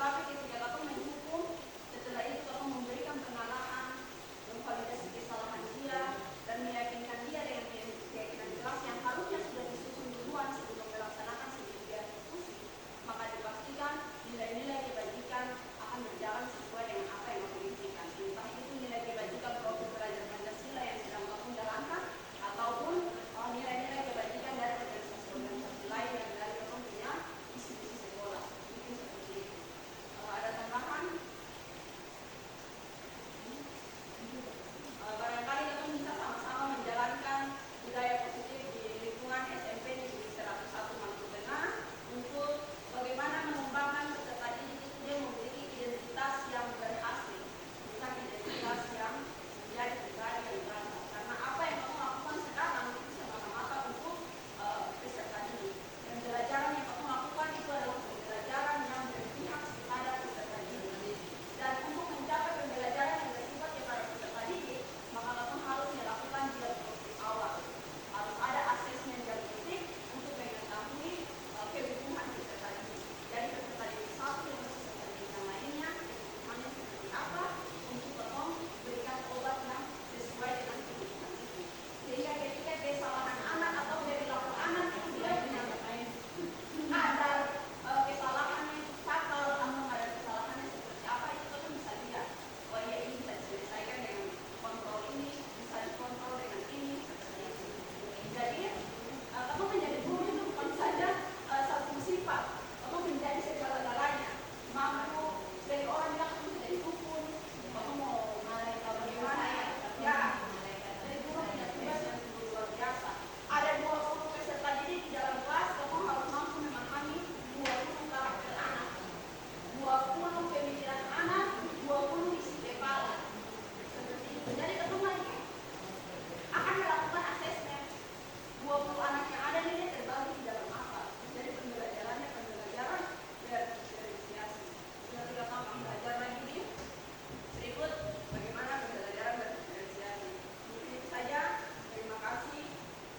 Tetapi ketika katong menghukum, setelah itu katong memberikan pengarahan, memvalidasi kesalahan dia, dan meyakinkan dia dengan keyakinan jelas yang harusnya sudah disusun duluan sebelum melaksanakan sebuah diskusi, maka dipastikan nilai-nilai kebajikan akan berjalan sesuai dengan apa yang katong inginkan. Entah itu nilai kebajikan produk belajar Pancasila yang sedang katong jalankan, ataupun nilai-nilai kebajikan dari organisasi-organisasi lain yang dari katong punya institusi sekolah. Itu seperti itu. Ada tambahan? Barangkali katong bisa sama-sama menjalankan budaya positif di lingkungan SMP Negeri 101 Maluku Tengah untuk bagaimana mengembangkan peserta didik itu dia memiliki identitas yang berhasil, bukan identitas yang menjadi pribadi yang berasa. Karena apa yang kamu lakukan sekarang itu semata-mata untuk peserta didik. Pembelajaran yang kamu lakukan itu adalah pembelajaran yang berpihak kepada peserta didik. Dan untuk mencapai pembelajaran yang bersifat kepada peserta didik, maka kamu harus melakukan juga proses awal. Harus ada asesmen yang penting untuk mengetahui kebutuhan peserta didik. Jadi peserta didik satu yang peserta didik yang lainnya, kebutuhannya seperti apa untuk kamu berikan obat yang sesuai dengan kebutuhan itu. Sehingga ketika kesalahan anak atau perilaku anak itu dia punya ada kesalahan yang fatal atau ada kesalahan yang seperti apa, itu kamu bisa lihat. Oh iya, ini bisa diselesaikan dengan kontrol ini, bisa dikontrol dengan ini, seperti itu. Jadi kamu menjadi guru itu bukan saja satu sifat, kamu menjadi segala-galanya. Mampu dari orang yang kamu menjadi dukun, kamu mau bagaimana ya, dari guru punya tugas yang luar biasa. Ada 20 peserta didik di dalam kelas, kamu harus mampu memahami 20 karakter anak, 20 pemikiran anak, 20 isi kepala. Seperti itu. Jadi kamu lagi akan melakukan asesmen 20 anak yang ada ini terbagi di dalam apa. Jadi pembelajarannya pembelajaran berdiferensiasi. Ketika kamu belajar lagi nih, berikut bagaimana pembelajaran berdiferensiasi. Mungkin itu saja. Terima kasih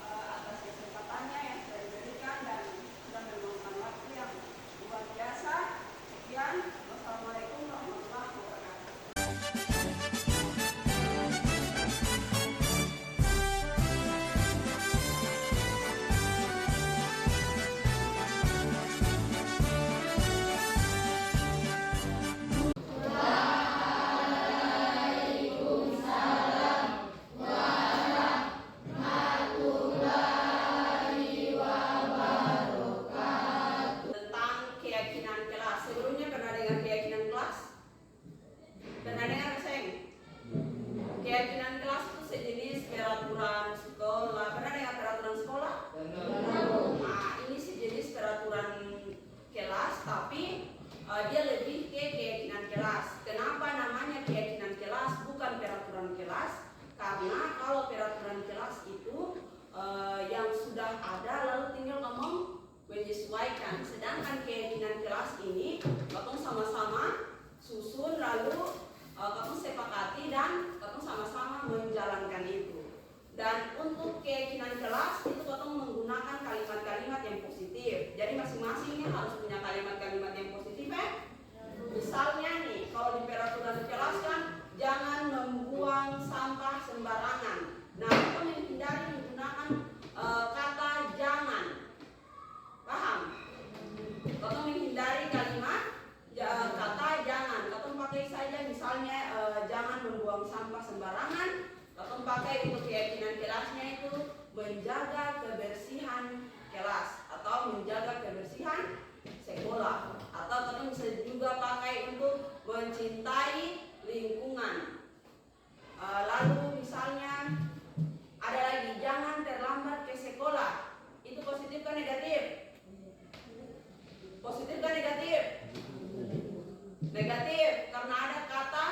atas kesempatannya yang sudah diberikan dan sudah meluangkan waktu yang luar biasa. Sekian. Wassalamualaikum warahmatullahi wabarakatuh. Tentang keyakinan kelas. Sebelumnya pernah dengar keyakinan kelas? Pernah dengar Seng? Keyakinan kelas itu sejenis peraturan sekolah. Pernah dengar peraturan sekolah? Nah, ini sejenis peraturan kelas, tapi dia lebih ke keyakinan kelas. Kenapa namanya keyakinan kelas bukan peraturan kelas? Karena kalau peraturan kelas itu yang sudah ada lalu tinggal ngomong menyesuaikan. Sedangkan keyakinan kelas ini kamu sama-sama susun lalu kamu sepakati dan kamu sama-sama menjalankan itu. Dan untuk keyakinan kelas itu kamu menggunakan kalimat-kalimat yang positif. Jadi masing-masingnya harus punya kalimat-kalimat yang positif ya. Misalnya nih, kalau di peraturan kelas kan jangan membuang sampah sembarangan. Nah, kamu menghindari menggunakan kata jangan. Paham? Kamu menghindari kalimat kata jangan. Kamu pakai saja misalnya jangan membuang sampah sembarangan. Kamu pakai untuk keyakinan kelasnya itu menjaga kebersihan kelas atau menjaga kebersihan sekolah. Atau kamu bisa juga pakai untuk mencintai lingkungan. Lalu misalnya ada lagi jangan terlambat ke sekolah. Itu positif kan negatif? Positif kan negatif? Negatif karena ada kata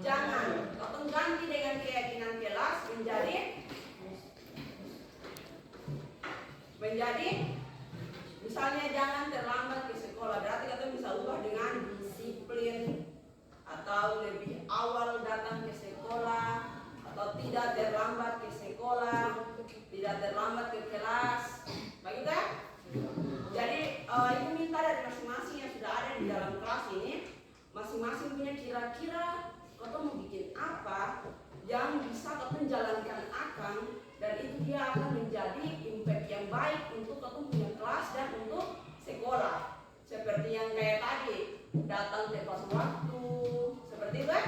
jangan. Kamu ganti dengan keyakinan kelas menjadi misalnya jangan terlambat ke sekolah. Berarti kamu bisa ubah dengan disiplin atau lebih awal datang ke sekolah atau tidak kelas ini masing-masing punya kira-kira kau mau bikin apa yang bisa kau jalankan akan, dan itu dia akan menjadi impact yang baik untuk kau punya kelas dan untuk sekolah. Seperti yang kayak tadi, datang tepat waktu, seperti itu kan?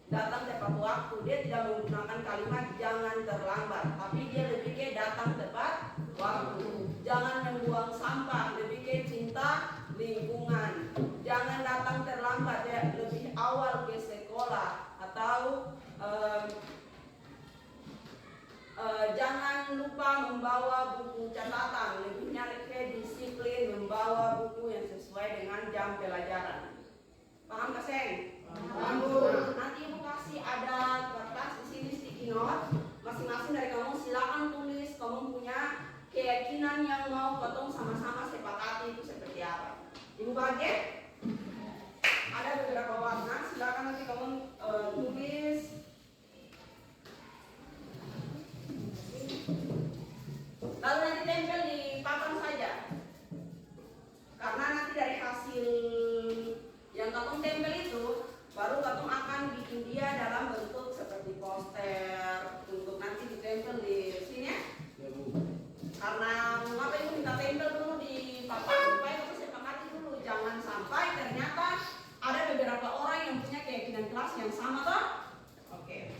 Datang tepat waktu, dia tidak menggunakan kalimat jangan terlambat, tapi dia lebih ke datang tepat waktu. Jangan membuang sampah, lebih ke cinta lingkungan. Jangan datang terlambat, ya lebih awal ke sekolah. Atau jangan lupa membawa buku catatan, lebihnya ke disiplin membawa buku yang sesuai dengan jam pelajaran. Paham Kak Seng? Paham. Nanti Ibu kasih ada kertas di sini sticky note. Masing-masing dari kamu silakan tulis kamu punya keyakinan yang mau potong sama-sama sepakati itu seperti apa. Ibu bagian ada beberapa warna, silakan nanti kamu tulis. Lalu nanti tempel di papan saja. Karena nanti dari hasil yang kamu tempel itu baru kamu akan bikin dia dalam bentuk seperti poster untuk nanti ditempel di sini ya. Karena mengapa Ibu minta tempel dulu di papan supaya kamu sepakati dulu, jangan sampai ternyata ada beberapa orang yang punya keyakinan kelas yang sama toh. Oke.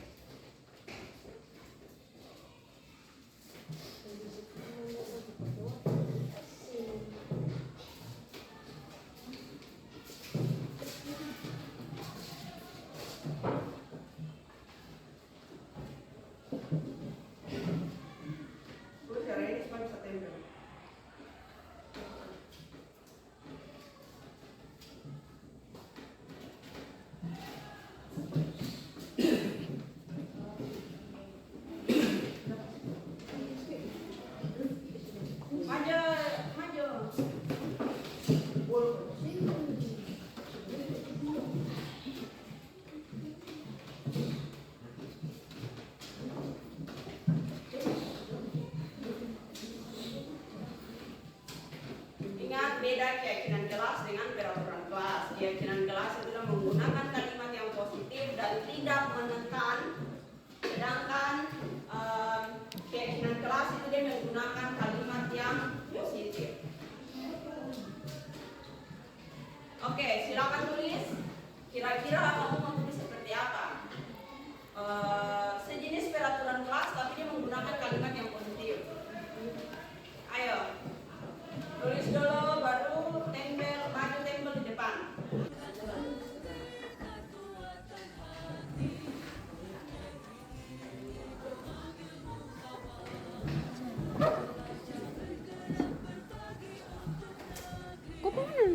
Beda keyakinan kelas dengan peraturan kelas. Keyakinan kelas itu menggunakan kalimat yang positif dan tidak menekan, sedangkan keyakinan kelas itu dia menggunakan kalimat yang positif. Oke, silakan tulis. Kira-kira kamu mau tulis seperti apa? Sejenis peraturan kelas tapi dia menggunakan kalimat yang positif. Ayo. Tulis dulu, baru tempel, maju tempel di depan. Kok mana?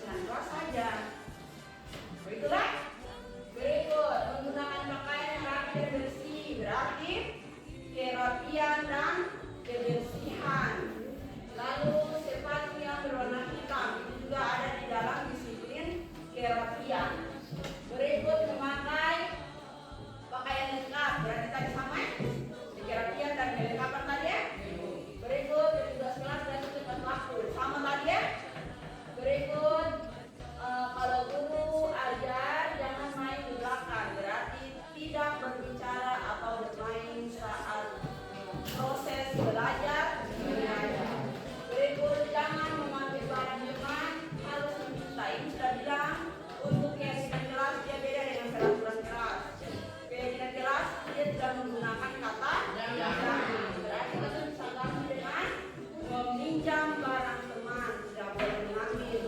dengan kelas saja. Begitulah. Berikut, menggunakan pakaian yang rapi dan bersih, berarti kerapian dan kebersihan. Lalu sepatu yang berwarna hitam, itu juga ada di dalam disiplin kerapian. Berikut, memakai pakaian lengkap, berarti tadi sama ya? Kerapian dan kelengkapan tadi ya. Berikut, tugas kelas dan tepat waktu, sama tadi ya. Berikut, kalau guru ajar jangan main di belakang, berarti tidak berbicara atau bermain saat proses belajar mengajar. Berikut, jangan mengambil barang teman, harus dimintai. Sudah bilang untuk keyakinan kelas dia beda dengan peraturan kelas. Keyakinan kelas dia tidak menggunakan kata jangan, berarti kita bisa ganti dengan meminjam barang teman, tidak boleh mengambil.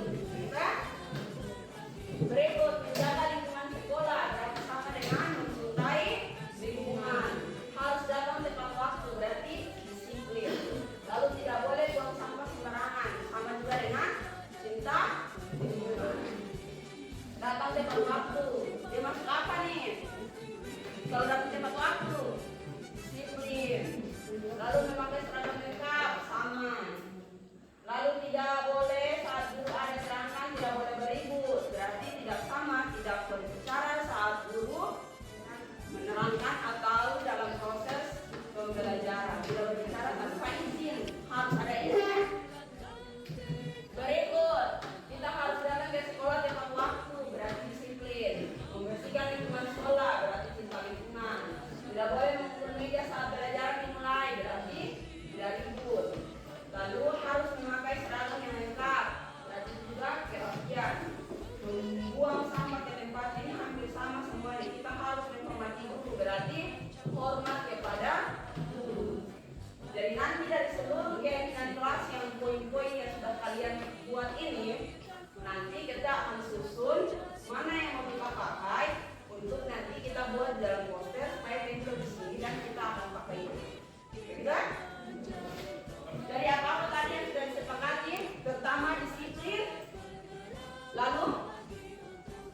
Berikut, menjaga lingkungan sekolah, berarti sama dengan mencintai lingkungan. Harus datang tepat waktu, berarti disiplin. Lalu tidak boleh buang sampah sembarangan, sama juga dengan cinta lingkungan. Datang tepat waktu, dia masuk apa nih? Kalau datang tepat waktu, disiplin. Lalu memakai seragam lengkap, sama. Lalu tidak boleh saat guru ada serangan, tidak boleh beribut, berarti tidak sama, tidak berbicara saat guru menerangkan atau dalam proses pembelajaran, tidak berbicara tanpa izin, harus ada izin. Berikut, kita harus datang ke sekolah tepat waktu, berarti disiplin. Membersihkan lingkungan sekolah, berarti cinta lingkungan. Tidak boleh memukul meja saat belajar dimulai, berarti tidak ribut. Lalu harus memakai seragam yang lengkap, berarti juga kerapian. Membuang sampah ke tempat ini hampir sama semuanya. Kita harus menghormati guru, berarti hormat kepada guru. Jadi nanti dari seluruh keyakinan kelas yang poin-poin yang sudah kalian buat ini, nanti kita akan susun mana yang mau kita pakai untuk nanti kita buat dalam poster supaya tempel di sini dan kita akan pakai itu. Begitu? Dari apa tadi yang sudah disepakati? Pertama disiplin, lalu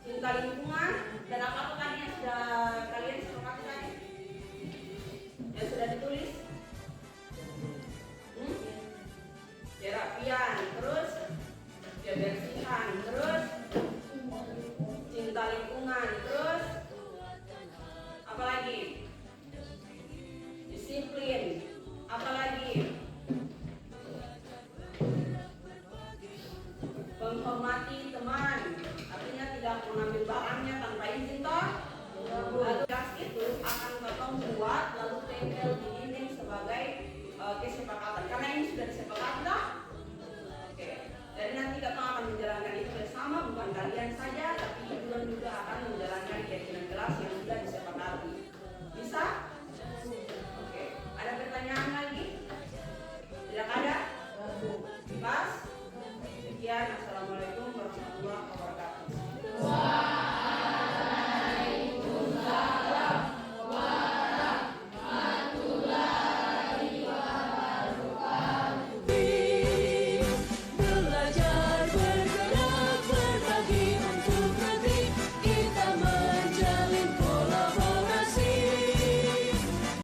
cinta lingkungan, dan apa tadi yang sudah kalian sepakati tadi? Yang sudah ditulis? Kerapian, terus kebersihan, terus cinta lingkungan, terus apa lagi? Disiplin, apa lagi? Menghormati teman, artinya tidak mengambil barangnya tanpa izin toh. Lalu gas itu akan ketong buat lalu tempel di dinding sebagai kesepakatan. Karena ini sudah disepakati toh. Oke. Jadi nanti kita akan menjalankan itu bersama, bukan kalian saja, tapi ibu juga akan menjalankan.